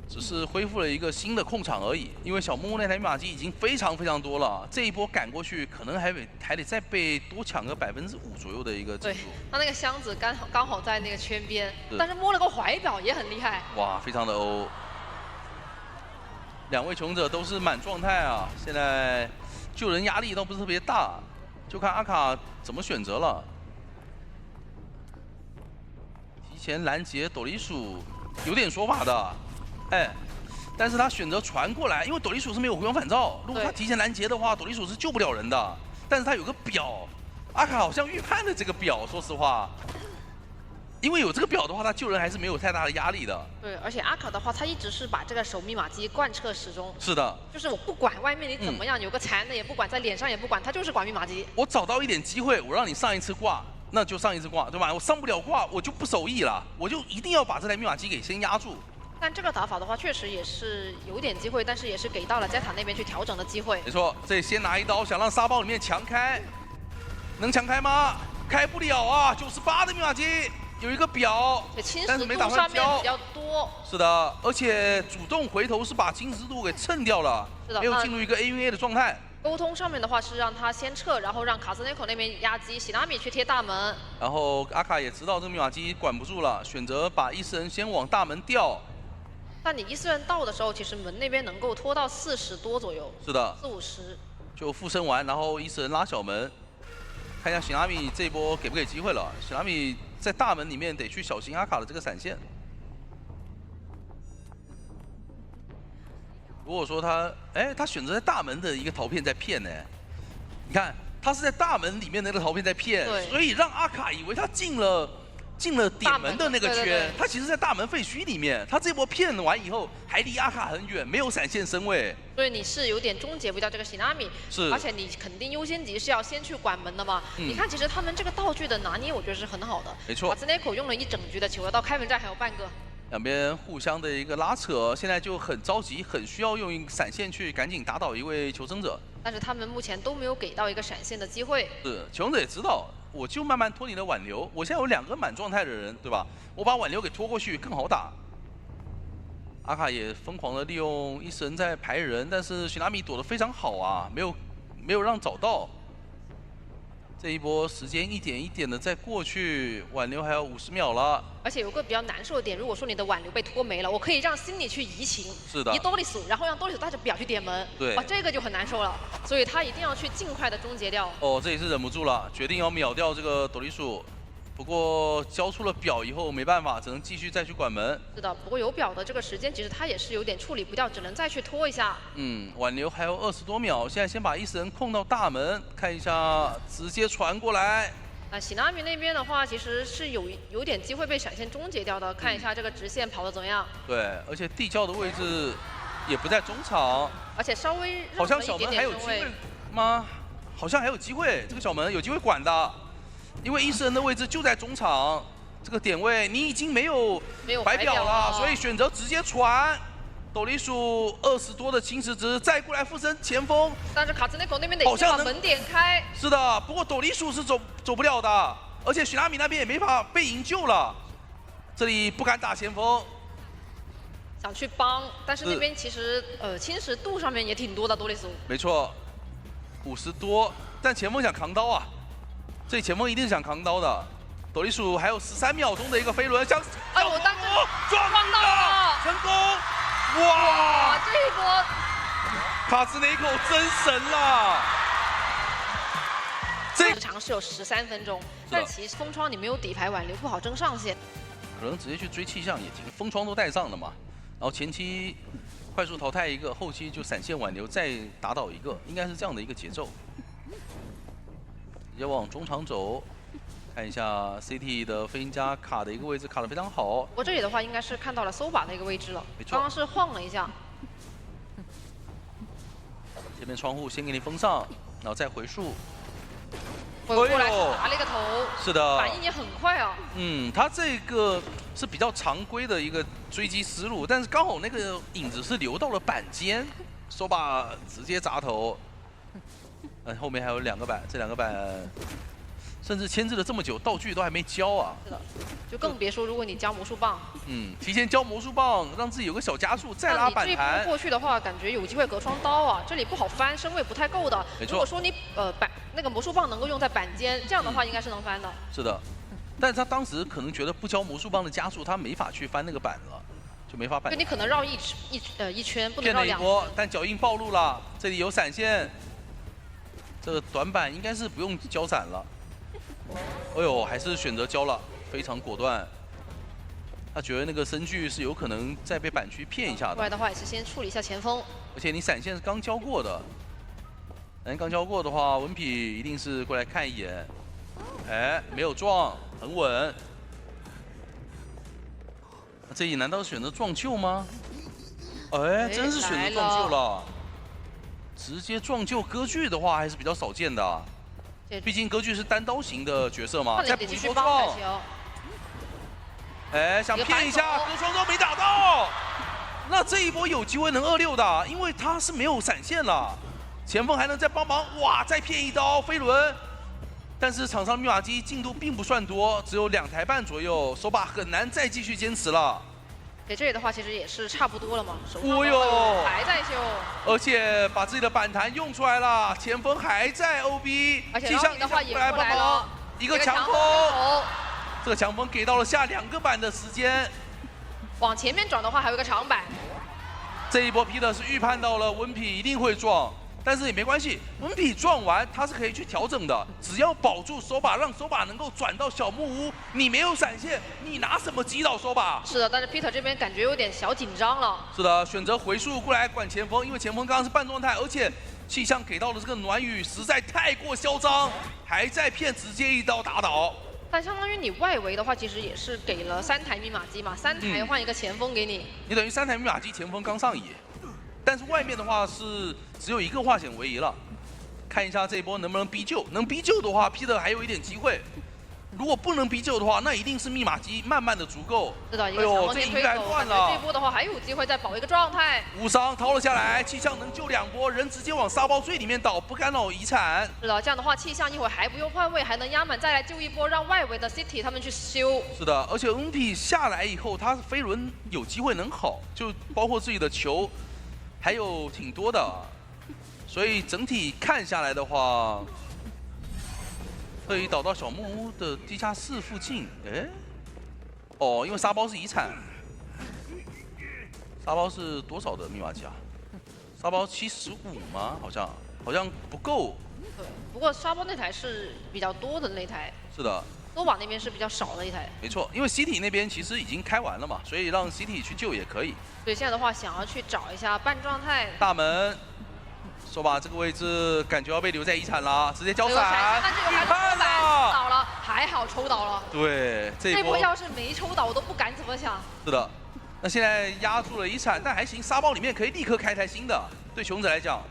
S2: 只是恢复了一个新的控场而已，因为小木屋那台密码机已经非常多了，这一波赶过去可能还得再被多抢个5%左右的一个进度。
S1: 对，他那个箱子刚好在那个圈边，但是摸了个怀表也很厉害。
S2: 哇，非常的欧。2位求生者都是满状态啊，现在救人压力倒不是特别大，就看阿卡怎么选择了。提前拦截斗笠鼠有点说法的，哎，但是他选择传过来，因为斗笠鼠是没有回光返照，如果他提前拦截的话，斗笠鼠是救不了人的。但是他有个表，阿卡好像预判了这个表，说实话。因为有这个表的话，他救人还是没有太大的压力的。
S1: 对，而且阿卡的话，他一直是把这个守密码机贯彻始终。
S2: 是的。
S1: 就是我不管外面你怎么样，有个残的也不管，在脸上也不管，他就是管密码机。
S2: 我找到一点机会，我让你上一次挂，那就上一次挂，对吧？我上不了挂，我就不守义了，我就一定要把这台密码机给先压住。
S1: 但这个打法的话，确实也是有点机会，但是也是给到了加塔那边去调整的机会。
S2: 没错，这里先拿一刀，想让沙包里面强开，能强开吗？开不了啊，98的密码机。有一个表，但是没打算交。
S1: 比较多。
S2: 是的，而且主动回头是把侵蚀度给蹭掉了，没有进入一个 AUA 的状态。
S1: 沟通上面的话是让他先撤，然后让卡斯内口那边压机，喜纳米去贴大门。
S2: 然后阿卡也知道这个密码机管不住了，选择把伊斯恩先往大门调。
S1: 但你伊斯恩到的时候，其实门那边能够拖到40多左右。
S2: 是的。
S1: 40、50。
S2: 就附身完，然后伊斯恩拉小门，看一下喜纳米这一波给不给机会了。喜纳米在大门里面得去小心阿卡的这个闪现。如果说他选择在大门的一个陶片在骗呢，你看他是在大门里面的那个陶片在骗，所以让阿卡以为他进了进了点门的那个圈，
S1: 对，
S2: 他其实在大门废墟里面，他这波骗完以后还离阿卡很远，没有闪现身位，
S1: 所以你是有点终结不掉这个喜纳米，
S2: 是，
S1: 而且你肯定优先级是要先去管门的嘛。你看，其实他们这个道具的拿捏，我觉得是很好的。
S2: 没错，
S1: 斯内口用了一整局的球了，到开门战还有半个。
S2: 两边互相的一个拉扯，现在就很着急，很需要用闪现去赶紧打倒一位求生者。
S1: 但是他们目前都没有给到一个闪现的机会。
S2: 是，求生者也知道，我就慢慢拖你的挽留。我现在有2个满状态的人，对吧？我把挽留给拖过去更好打。阿卡也疯狂的利用一神在排人，但是许纳米躲得非常好啊，没有让找到。这一波时间一点一点的在过去，挽留还有50秒了。
S1: 而且有个比较难受的点，如果说你的挽留被拖没了，我可以让心里去移情，
S2: 是的，
S1: 移多利索，然后让多利索带着表去点门，
S2: 对，
S1: 这个就很难受了。所以他一定要去尽快的终结掉。
S2: 哦，这也是忍不住了，决定要秒掉这个斗笠鼠。不过交出了表以后没办法，只能继续再去管门。
S1: 是的，不过有表的这个时间，其实他也是有点处理不掉，只能再去拖一下。
S2: 挽留还有20多秒，现在先把伊斯人控到大门，看一下，直接传过来。
S1: 喜纳米那边的话，其实是有点机会被闪现终结掉的。看一下这个直线跑得怎么样。
S2: 对，而且地窖的位置也不在中场，
S1: 而且稍微
S2: 好像小门还有机会吗？好像还有机会，这个小门有机会管的。因为伊斯人的位置就在中场，这个点位你已经没有白表了，所以选择直接传。斗笠鼠20多的侵蚀值，再过来附身前锋。
S1: 但是卡兹内口那边得先把门点开。
S2: 是的，不过斗笠鼠是走不了的，而且许纳米那边也没法被营救了。这里不敢打前锋，
S1: 想去帮，但是那边其实侵蚀度上面也挺多的斗笠鼠。
S2: 没错，50多，但前锋想扛刀啊。这前锋一定是想扛刀的，斗笠鼠还有13秒钟的一个飞轮，想，
S1: 我当时撞到了，
S2: 成功！哇，
S1: 这一波
S2: 卡兹内口真神了！
S1: 时长是有13分钟，但其实风窗你没有底牌挽留不好争上限，
S2: 可能直接去追气象也行，风窗都带上了嘛，然后前期快速淘汰一个，后期就闪现挽留再打倒一个，应该是这样的一个节奏。直接往中场走，看一下 CT 的飞行家卡的一个位置卡得非常好。
S1: 不过这里的话应该是看到了搜把的一个位置了，
S2: 没错，
S1: 刚刚是晃了一下。
S2: 这边窗户先给你封上，然后再回溯。
S1: 过来拿了一个头，
S2: 是的，
S1: 反应也很快啊。
S2: 他这个是比较常规的一个追击思路，但是刚好那个影子是流到了板间，手把直接砸头。后面还有2个板，这2个板甚至牵制了这么久，道具都还没交啊。
S1: 是的，就更别说如果你交魔术棒。
S2: 提前交魔术棒，让自己有个小加速，再拉板弹。
S1: 你这一波过去的话，感觉有机会隔双刀啊，这里不好翻，身位不太够的。
S2: 没错。
S1: 如果说你那个魔术棒能够用在板间，这样的话应该是能翻的。
S2: 是的，但是他当时可能觉得不交魔术棒的加速，他没法去翻那个板了，就没法板。
S1: 就你可能绕一圈，不能绕2圈。
S2: 骗了一波，但脚印暴露了，这里有闪现。这个短板应该是不用交闪了，哎呦，还是选择交了，非常果断。他觉得那个身具是有可能再被板区骗一下的。
S1: 过来的话也是先处理一下前锋。
S2: 而且你闪现是刚交过的，刚交过的话，文痞一定是过来看一眼。没有撞，很稳。这里难道是选择撞救吗？真是选择撞救了。直接撞救歌剧的话还是比较少见的，毕竟歌剧是单刀型的角色嘛。再补一波撞，想骗一下，隔双刀没打到，那这一波有机会能26的，因为他是没有闪现了，前锋还能再帮忙，哇，再骗一刀飞轮，但是场上密码机进度并不算多，只有2台半左右，手把很难再继续坚持了。
S1: 这里的话其实也是差不多了嘛，还在修，
S2: 而且把自己的板弹用出来了，前锋还在 OB，
S1: 而且让你的话也过来了，
S2: 一个强风，这个强风给到了下2个板的时间，
S1: 往前面转的话还有个长板，
S2: 这一波 Peter 是预判到了文痞一定会撞。但是也没关系，文痞撞完他是可以去调整的，只要保住手把，让手把能够转到小木屋。你没有闪现，你拿什么击倒手把？
S1: 是的，但是 Peter 这边感觉有点小紧张了。
S2: 是的，选择回溯过来管前锋，因为前锋刚刚是半状态，而且气象给到的这个暖雨实在太过嚣张，还在骗，直接一刀打倒。
S1: 但相当于你外围的话，其实也是给了3台密码机嘛，3台换一个前锋给你。
S2: 你等于3台密码机前锋刚上移，但是外面的话是只有一个化险为夷了。看一下这一波能不能逼救，能逼救的话，Peter 还有一点机会。如果不能逼救的话，那一定是密码机慢慢的足够。
S1: 是的，一个强攻线推走，感觉这一波的话还有机会再保一个状态。
S2: 无伤掏了下来，气象能救2波，人直接往沙包最里面倒，不干扰遗产。
S1: 是的，这样的话气象一会儿还不用换位，还能压满再来救一波，让外围的 City 他们去修。
S2: 是的，而且 NP 下来以后，他飞轮有机会能好，就包括自己的球，还有挺多的。所以整体看下来的话，可以导到小木屋的地下室附近。哎，哦，因为沙包是遗产，沙包是多少的密码机啊？沙包75吗？好像不够。
S1: 对，不过沙包那台是比较多的那台。
S2: 是的。
S1: 多瓦那边是比较少的一台。
S2: 没错，因为 City 那边其实已经开完了嘛，所以让 City 去救也可以。
S1: 所以现在的话，想要去找一下半状态。
S2: 大门。说吧，这个位置感觉要被留在遗产了，直接交闪，
S1: 预判了，倒了，还好抽倒了。
S2: 对，这
S1: 波要是没抽倒，我都不敢怎么想。
S2: 是的，那现在压住了遗产，但还行，沙包里面可以立刻开台新的。对熊仔来讲，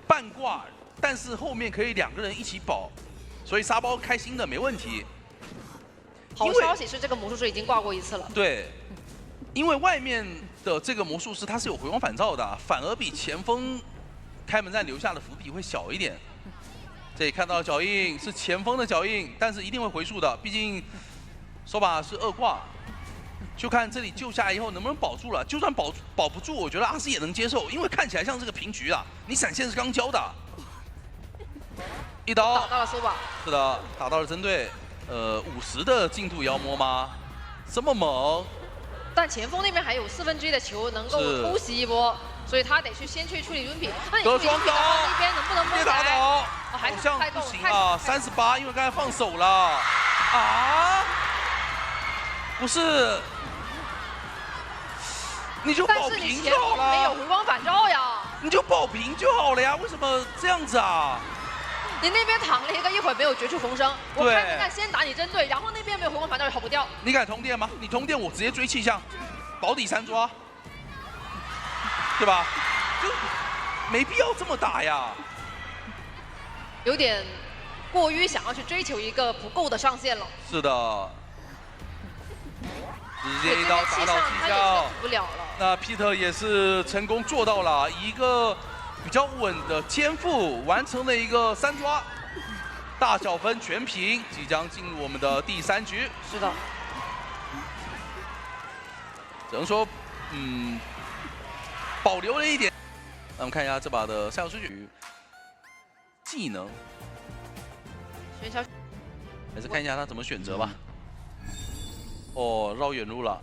S2: 半挂，但是后面可以2个人一起保，所以沙包开新的没问题。
S1: 好消息是这个魔术师已经挂过1次了。
S2: 对，因为外面的这个魔术师他是有回光返照的，反而比前锋。开门战留下的伏笔会小一点。这里看到的脚印是前锋的脚印，但是一定会回溯的，毕竟手把是2挂，就看这里救下来以后能不能保住了。就算保不住，我觉得阿斯也能接受，因为看起来像这个平局啊，你闪现是刚交的。一刀
S1: 打到了手把。
S2: 是的，打到了针对。50的进度妖魔吗？这么猛？
S1: 但前锋那边还有1/4的球能够偷袭一波。所以他得先去处理云品，那你处理云品的话，那边能不能摸
S2: 打倒？
S1: 好
S2: 像不行啊，38，因为刚才放手了。啊？不是，你就保平就好了。
S1: 没有回光返照呀。
S2: 你就保平就好了呀，为什么这样子啊？
S1: 你那边躺了一个，一会儿没有绝处逢生。我看先打你针对，然后那边没有回光返照也跑不掉。
S2: 你敢通电吗？你通电我直接追气象，保底3抓。对吧？就没必要这么打呀，
S1: 有点过于想要去追求一个不够的上限了。
S2: 是的，直接一刀打倒气象，
S1: 不了了。
S2: 那 Peter 也是成功做到了一个比较稳的肩负，完成了一个3抓，大小分全平，即将进入我们的第3局。
S1: 是的，
S2: 只能说，保留了一点。那我们看一下这把的赛后数据，技能，还是看一下他怎么选择吧。哦，绕远路了，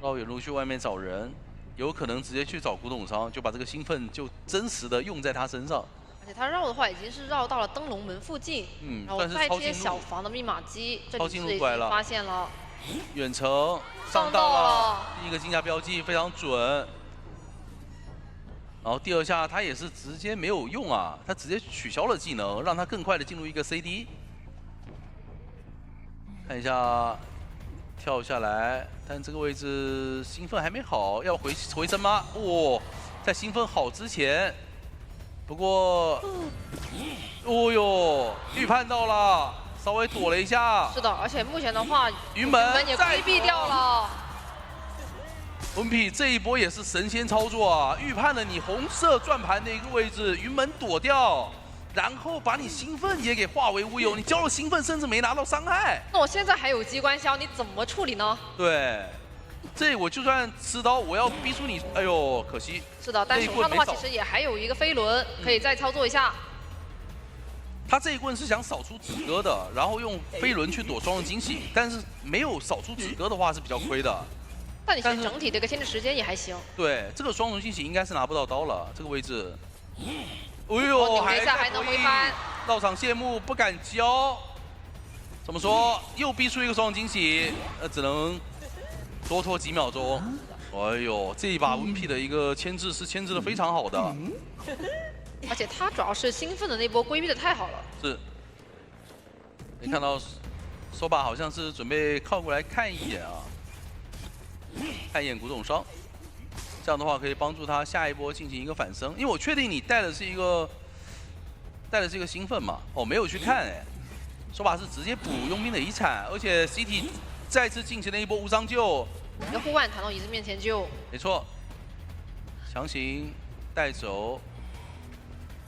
S2: 绕远路去外面找人，有可能直接去找古董商，就把这个兴奋就真实的用在他身上。
S1: 而且他绕的话，已经是绕到了灯笼门附近，然后再贴小房的密码机，这里是已经发现了。
S2: 远程上到了，第一个竞价标记非常准。然后第2下他也是直接没有用啊，他直接取消了技能，让他更快的进入一个 CD。看一下，跳下来，但这个位置兴奋还没好，要回身吗？哦，在兴奋好之前，不过，哦哟，预判到了，稍微躲了一下。
S1: 是的，而且目前的话，
S2: 云门
S1: 也规避掉了。
S2: 文匹这一波也是神仙操作啊！预判了你红色转盘的一个位置，云门躲掉，然后把你兴奋也给化为乌有。你交了兴奋，甚至没拿到伤害。
S1: 那我现在还有机关枪，你怎么处理呢？
S2: 对，这我就算持刀，我要逼出你，哎呦，可惜。
S1: 是的，但手上的话其实也还有一个飞轮，可以再操作一下。
S2: 他这一棍是想扫出止戈的，然后用飞轮去躲双人惊喜，但是没有扫出止戈的话是比较亏的。
S1: 但你整体这个牵制时间也还行。
S2: 对，这个双重惊喜应该是拿不到刀了，这个位置。哎呦，
S1: 还能回翻。
S2: 绕场谢幕不敢交，怎么说？又逼出一个双重惊喜，只能多拖几秒钟。哎呦，这一把温匹的一个牵制是牵制的非常好的。
S1: 而且他主要是兴奋的那波规避的太好了。
S2: 是。你看到说吧，好像是准备靠过来看一眼啊，看一眼古董商，这样的话可以帮助他下一波进行一个反升。因为我确定你带的是一个兴奋嘛，哦，没有去看哎，说吧是直接补佣兵的遗产，而且 CT 再次进行了一波无伤救，
S1: 一个护腕弹到椅子面前救，
S2: 没错，强行带走。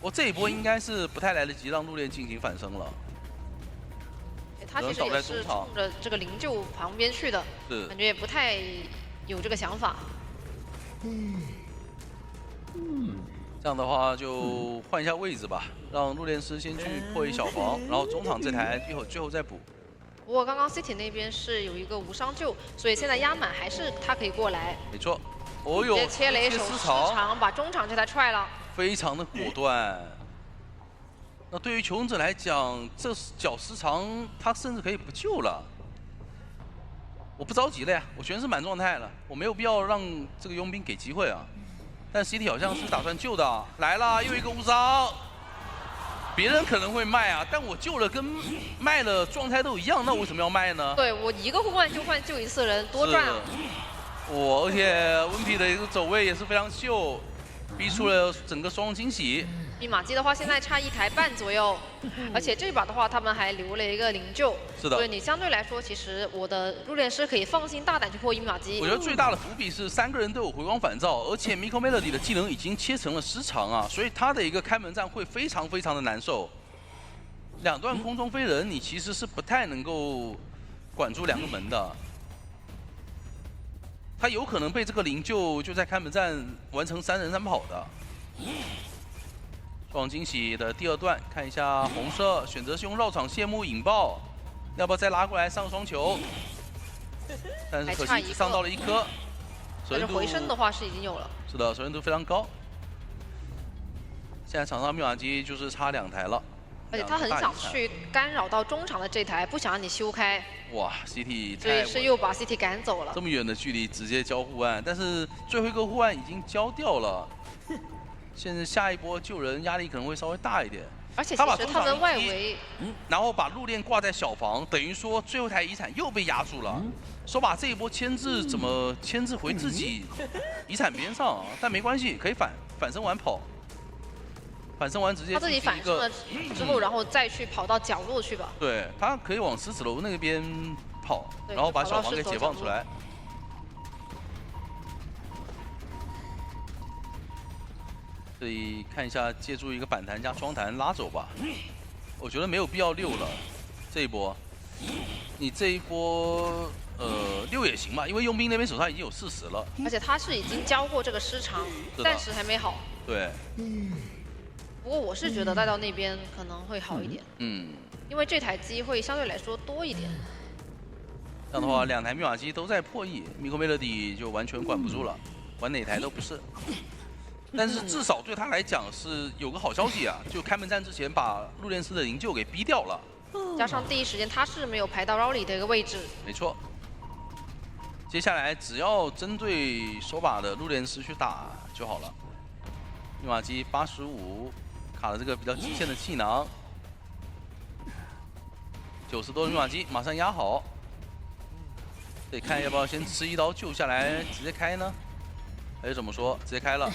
S2: 我这一波应该是不太来得及让陆炼进行反升了。
S1: 他其实也是冲着这个灵柩旁边去的，
S2: 是
S1: 感觉也不太有这个想法。
S2: 这样的话就换一下位置吧，让陆炼师先去破一小房，然后中场这台最后再补。
S1: 不过刚刚 City 那边是有一个无伤救，所以现在压满还是他可以过来。
S2: 没错，哦哟，
S1: 直接切了一手失常，把中场这台踹了。
S2: 非常的果断。那对于求生者来讲，这脚失常，他甚至可以不救了。我不着急了呀，我全是满状态了，我没有必要让这个佣兵给机会啊。但 CT 好像是打算救的，来了，又一个无伤。别人可能会卖啊，但我救了跟卖了状态都一样，那为什么要卖呢？
S1: 对我一个护腕就换救一次人，多赚啊！
S2: 而且温皮的一个走位也是非常秀，逼出了整个双龙惊喜。
S1: 密码机的话，现在差1台半左右，而且这把的话，他们还留了一个灵柩。
S2: 是的。
S1: 所以你相对来说，其实我的入殓师可以放心大胆去破密码机。
S2: 我觉得最大的伏笔是3个人都有回光返照，而且 Miko Melody 的技能已经切成了失常啊，所以他的一个开门战会非常的难受。2段空中飞人，你其实是不太能够管住2个门的。他有可能被这个灵柩就在开门战完成3人3跑的。双惊喜的第2段，看一下红色选择是用绕场谢幕引爆，要不要再拉过来上双球？但是可惜只上到了1颗。
S1: 但是回升的话是已经有了。
S2: 是的，首先度非常高。现在场上密码机就是差2台了。
S1: 而且他很想去干扰到中场的这台，不想让你修开。
S2: 哇 ，CT
S1: 所以是又把 CT 赶走了。
S2: 这么远的距离直接交护腕，但是最后一个护腕已经交掉了。现在下一波救人压力可能会稍微大一点。
S1: 而且其实他们外围，
S2: 然后把陆炼挂在小房，等于说最后一台遗产又被压住了。说把这一波牵制怎么牵制回自己遗产边上啊？但没关系，可以反身完跑。反身完直接
S1: 他自己反身了之后，然后再去跑到角落去吧。
S2: 对，他可以往狮子楼那边跑，然后把小房给解放出来。这里看一下，借助一个板弹加双弹拉走吧。我觉得没有必要6了，这一波。你这一波6也行吧，因为佣兵那边手上已经有40了。
S1: 而且他是已经交过这个失常，暂时还没好。
S2: 对。
S1: 不过我是觉得带到那边可能会好一点。因为这台机会相对来说多一点。
S2: 这样的话，2台密码机都在破译，Miko Melody 就完全管不住了，管哪台都不是。但是至少对他来讲是有个好消息啊，就开门战之前把陆炼师的灵柩给逼掉了。
S1: 加上第一时间他是没有排到 Rolly 的一个位置。
S2: 没错。接下来只要针对手把的陆炼师去打就好了。密码机85。卡了这个比较极限的气囊，90多的密码机马上压好，得看要不要先吃1刀救下来直接开呢，还是怎么说？直接开了，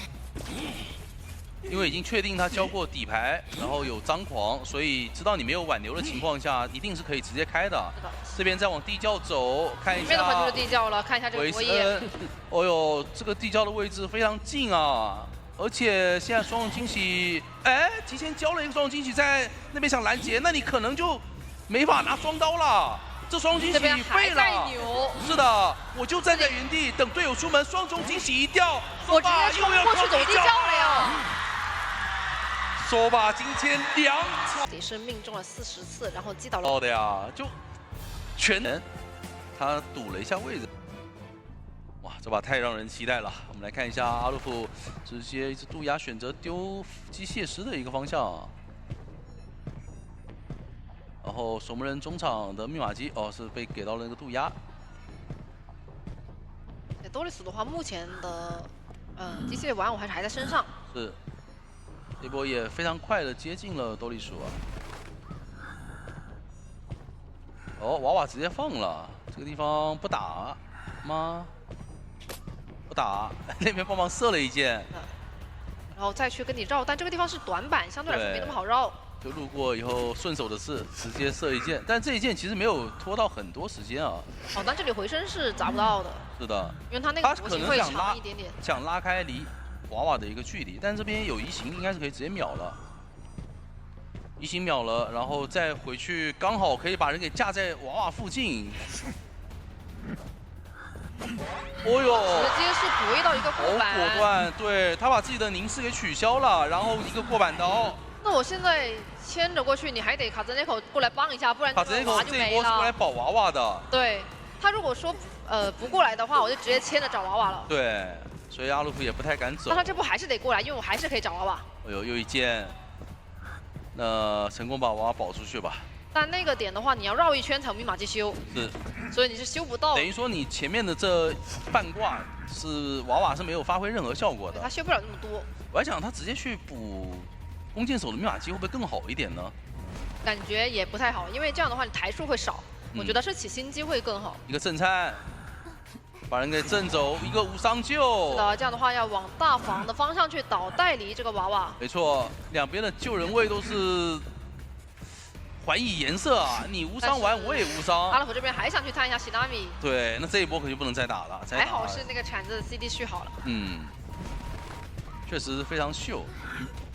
S2: 因为已经确定他交过底牌，然后有张狂，所以知道你没有挽留的情况下，一定是可以直接开的。这边再往地窖走，看一下。
S1: 这边的话就是地窖了，看一下这个博弈。
S2: 哦呦，这个地窖的位置非常近啊！而且现在双龙惊喜，哎，提前交了一个双龙惊喜在那边想拦截，那你可能就没法拿双刀了。这双龙惊喜废了。是的，我就站在原地等队友出门，双重惊喜一掉，
S1: 我直接冲过去走地窖了呀。
S2: 说吧，今天2场
S1: 也是命中了40次，然后击倒了。
S2: 好的呀，就全能，他堵了一下位置。哇，这把太让人期待了！我们来看一下阿鲁夫直接一只渡鸦选择丢机械师的一个方向，然后守门人中场的密码机是被给到了那个渡鸦。
S1: 多利斯的话，目前的机械玩偶还在身上。
S2: 是，这波也非常快的接近了多利鼠啊。哦，娃娃直接放了，这个地方不打吗？不打，那边帮忙射了一箭。
S1: 然后再去跟你绕，但这个地方是短板，相对来说没那么好绕。
S2: 就路过以后顺手的是直接射一箭，但这一箭其实没有拖到很多时间啊。
S1: 哦，但这里回身是砸不到的。
S2: 是的，
S1: 因为他那个弧形会长一点点。
S2: 想拉开离娃娃的一个距离，但这边有移形，应该是可以直接秒了。移形秒了，然后再回去，刚好可以把人给架在娃娃附近。哦呦！
S1: 直接是补位到一个过板，
S2: 好果断，对他把自己的凝视给取消了，然后一个过板刀。
S1: 那我现在牵着过去，你还得卡兹内口过来帮一下，不然
S2: 卡兹内口这一波是过来保娃娃的。
S1: 对，他如果说不过来的话，我就直接牵着找娃娃了。
S2: 对，所以阿鲁夫也不太敢走。
S1: 但他这波还是得过来，因为我还是可以找娃娃。
S2: 哎呦，又一箭，那成功把娃娃保出去吧。
S1: 但那个点的话，你要绕一圈才有密码机修，
S2: 是，
S1: 所以你是修不到。
S2: 等于说你前面的这半挂是娃娃是没有发挥任何效果的。
S1: 他修不了这么多。
S2: 我还想他直接去补弓箭手的密码机会不会更好一点呢？
S1: 感觉也不太好，因为这样的话你台数会少。我觉得是起心机会更好。
S2: 一个震颤，把人给震走，一个无伤救。
S1: 是的，这样的话要往大房的方向去倒带离这个娃娃。
S2: 没错，两边的救人位都是。怀疑颜色啊！你无伤完，我也无伤。
S1: 阿拉普这边还想去探一下希拉米。
S2: 对，那这一波可就不能再打了。
S1: 还好是那个铲子 CD 续好了。
S2: 嗯，确实非常秀。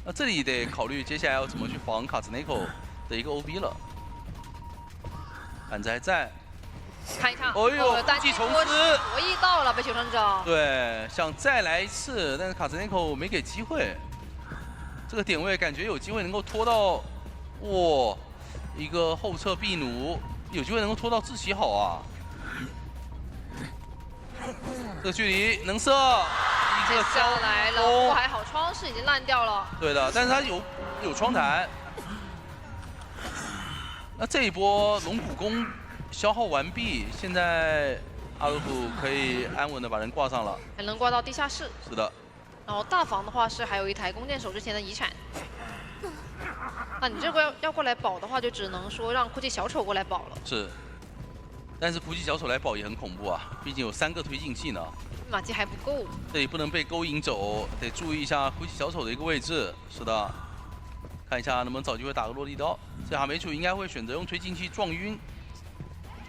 S2: 那这里得考虑接下来要怎么去防卡兹内口的一个 OB 了。板子还在。
S1: 看一看。
S2: 哦呦，
S1: 单击
S2: 重施。
S1: 博弈到了被求生者。
S2: 对，想再来一次，但是卡兹内口没给机会。这个点位感觉有机会能够拖到，哇！一个后撤壁弩，有机会能够拖到志奇好啊！这个距离能射，一个
S1: 下来了，不过还好窗势已经烂掉了。
S2: 对的，但是他有窗台。那这一波龙骨弓消耗完毕，现在阿鲁普可以安稳的把人挂上了，
S1: 还能挂到地下室。
S2: 是的。
S1: 然后大房的话是还有一台弓箭手之前的遗产。那你这个要过来保的话，就只能说让哭泣小丑过来保了。
S2: 是，但是哭泣小丑来保也很恐怖啊，毕竟有3个推进器呢。
S1: 密码机还不够，
S2: 这里不能被勾引走，得注意一下哭泣小丑的一个位置。是的，看一下能不能找机会打个落地刀。这哈梅楚应该会选择用推进器撞晕。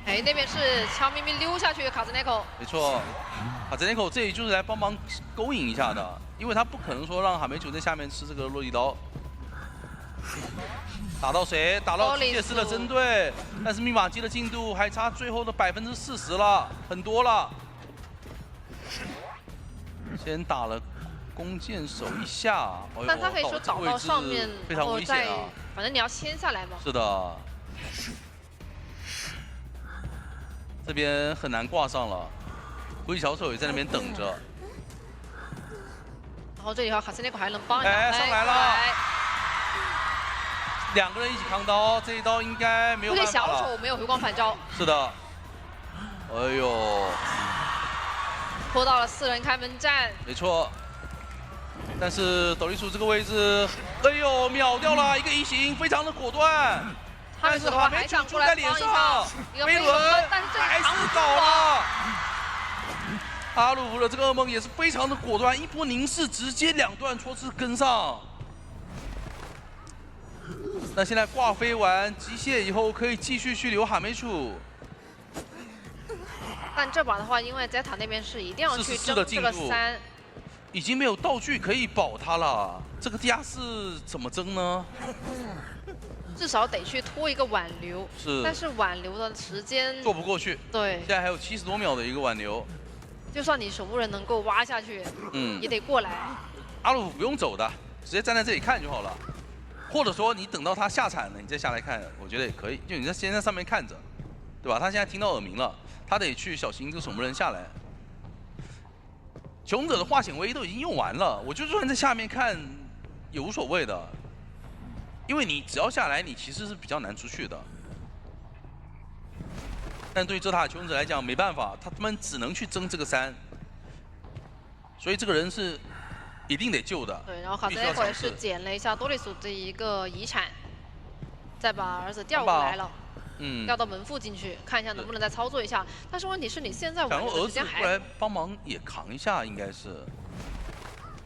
S1: 哎，那边是悄咪咪溜下去卡兹内口。
S2: 没错，卡兹内口这里就是来帮忙勾引一下的，因为他不可能说让哈梅楚在下面吃这个落地刀。打到谁？打到机械师的针对，但是密码机的进度还差最后的40%了，很多了。先打了弓箭手一下，
S1: 但他可以说倒到上面，
S2: 非常危险啊！
S1: 反正你要牵下来嘛。
S2: 是的，这边很难挂上了，灰小丑也在那边等着。
S1: 然后这里的话，卡斯内口还能帮一下。
S2: 哎，上来了。2个人一起扛刀，这一刀应该没有办法了。
S1: 小丑没有回光返照。
S2: 是的。哎呦，
S1: 拖到了4人开门战。
S2: 没错。但是斗笠鼠这个位置，哎呦，秒掉了一个移形，非常的果断。但是哈梅楚出在脸上，飞轮还是倒了。阿鲁夫的这个噩梦也是非常的果断，一波凝视直接2段戳刺跟上。那现在挂飞完机械以后，可以继续去留哈梅楚。
S1: 但这把的话，因为Zeta那边是一定要去争这个3，
S2: 已经没有道具可以保他了。这个地下室怎么争呢？
S1: 至少得去拖一个挽留。
S2: 是。
S1: 但是挽留的时间
S2: 做不过去。
S1: 对。
S2: 现在还有70多秒的一个挽留。
S1: 就算你守护人能够挖下去，也得过来。
S2: 阿鲁不用走的，直接站在这里看就好了。或者说你等到他下铲了，你再下来看，我觉得也可以。就你先在上面看着，对吧？他现在听到耳鸣了，他得去小心这个守门人下来。求生者的化险为夷都已经用完了，我就算在下面看也无所谓的，因为你只要下来，你其实是比较难出去的。但对于这塔求生者来讲没办法，他们只能去争这个3，所以这个人是一定得救的。
S1: 对，然后卡兹内口也是捡了一下多利索的一个遗产，再把儿子调过来了。调到门附近去看一下能不能再操作一下。但是问题是你现在玩的时间还
S2: 过来帮忙也扛一下，应该是。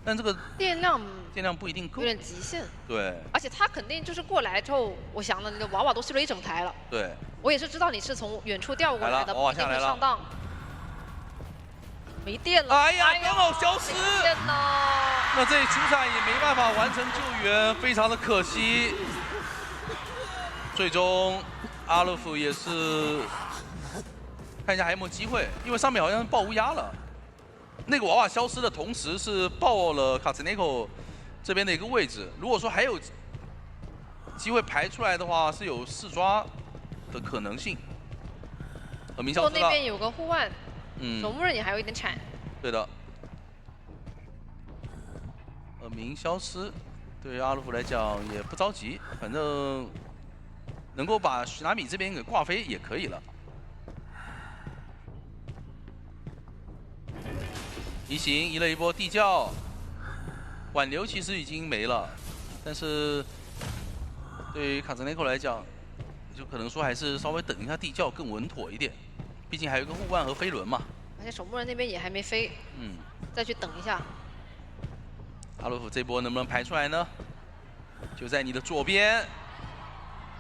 S2: 但这个电量不一定够，
S1: 有点极限。
S2: 对。
S1: 而且他肯定就是过来之后，我想了，你的娃娃都修了一整台了。
S2: 对。
S1: 我也是知道你是从远处调过来的，不一定会上当。没电了。
S2: 哎呀，刚好消失。
S1: 没电了。
S2: 那这一出场也没办法完成救援，非常的可惜。最终，阿勒夫也是看一下还有没有机会，因为上面好像是爆乌鸦了。那个娃娃消失的同时是爆了卡茨内科这边的一个位置。如果说还有机会排出来的话，是有4抓的可能性。明消失了。
S1: 那边有个护腕，守墓人也还有一点铲。
S2: 对的。明消失，对于阿勒夫来讲也不着急，反正能够把许拿米这边给挂飞也可以了。移形移了一波地窖，挽留其实已经没了，但是对于卡兹内克来讲，就可能说还是稍微等一下地窖更稳妥一点，毕竟还有一个护腕和飞轮嘛。
S1: 而且守墓人那边也还没飞，再去等一下。
S2: 阿洛夫这波能不能排出来呢？就在你的左边，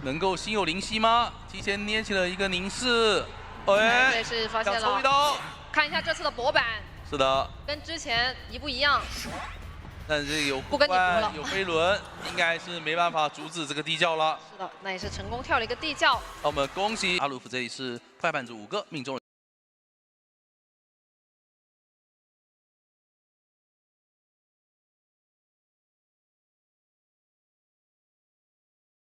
S2: 能够心有灵犀吗？提前捏起了一个凝视，
S1: 哎，这是发现了。
S2: 想抽一刀，
S1: 看一下这次的薄板。
S2: 是的，
S1: 跟之前一不一样。
S2: 但是有护腕有飞轮，应该是没办法阻止这个地窖了。
S1: 是的，那也是成功跳了一个地窖。
S2: 那我们恭喜阿鲁夫，这里是快板子5个命中。